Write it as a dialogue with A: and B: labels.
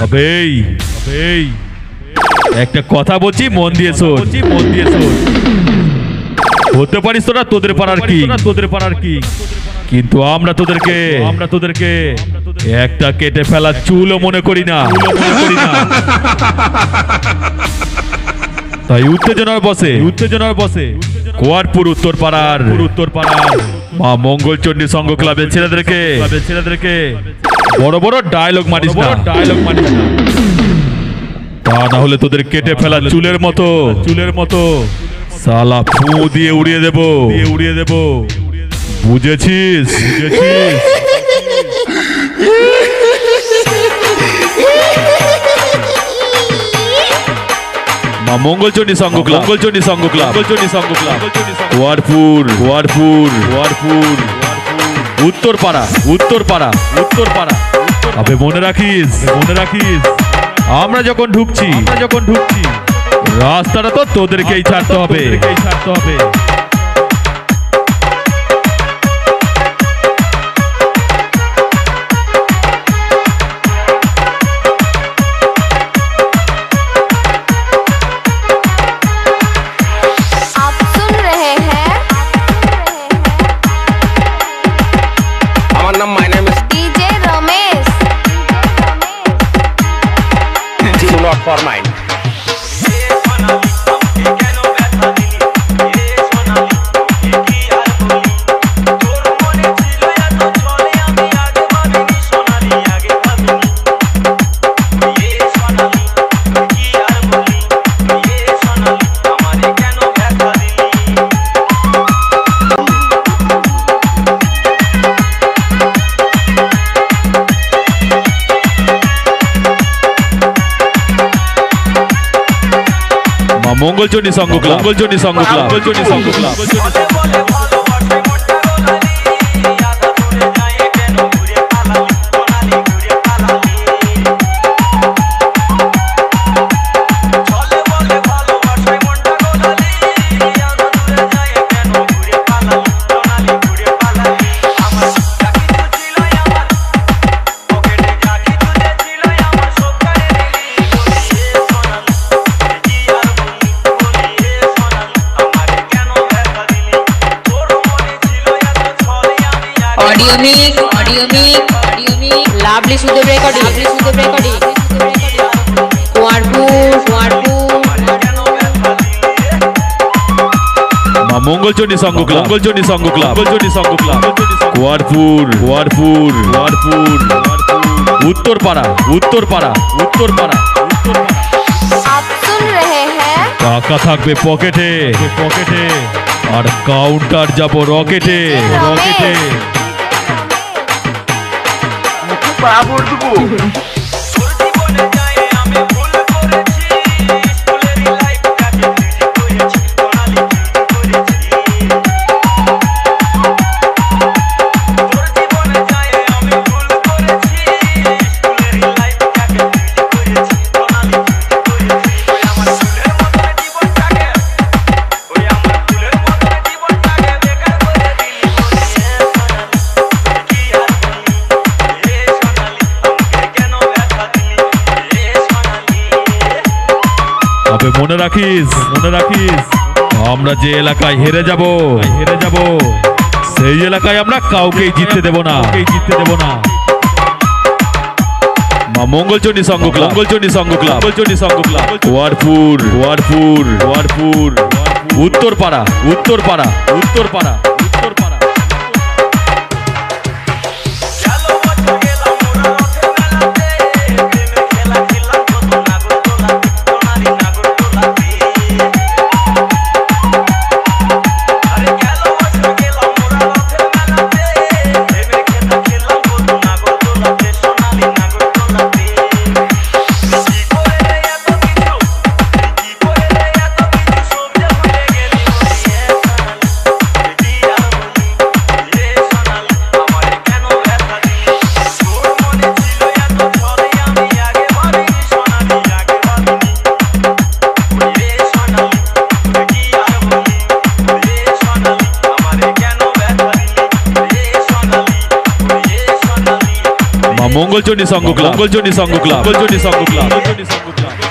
A: আবেই আবেই একটা কথা বলছি, মন দিয়ে শোন। হতে পারিস তোরা তোদের পাড়ার কি, কিন্তু আমরা তোদেরকে একটা কেটে ফেলা চুলও মনে করি না। তাই উত্তেজনার বসে কোয়ারপুর উত্তর পাড়ার মা মঙ্গলচণ্ডী সংঘ ক্লাবের ছেলেদেরকে বড় বড় ডায়লগ মারিস না। তা না হলে তোদের কেটে ফেলা চুলের মতো সালা ফু দিয়ে উড়িয়ে দেব। বুঝেছিস? মা মঙ্গলচণ্ডী সংঘ ক্লাব কোয়ারপুর উত্তর পাড়া। আবে মনে রাখিস আমরা যখন ঢুকছি রাস্তাটা তো তোদেরকেই ছাড়তে হবে।
B: For mine.
A: Mangalchandi Sangha club
C: audio mic lovely Sudev recording
A: মা মঙ্গলচণ্ডী সংঘ ক্লাব কোয়ারপুর উত্তর পাড়া।
D: आप सुन रहे हैं
A: টাকা থাকবে পকেটে আর কাউন্টার যাব রকেটে। তবে মনে রাখিস আমরা যে এলাকায় হেরে যাব সেই এলাকায় আমরা কাউকেই জিততে দেব না। মা মঙ্গলচণ্ডী সংঘ ক্লাব কোয়ারপুর উত্তর পাড়া। Mangalchandi Sangha club, Mangalchandi Sangha club, Mangalchandi Sangha club.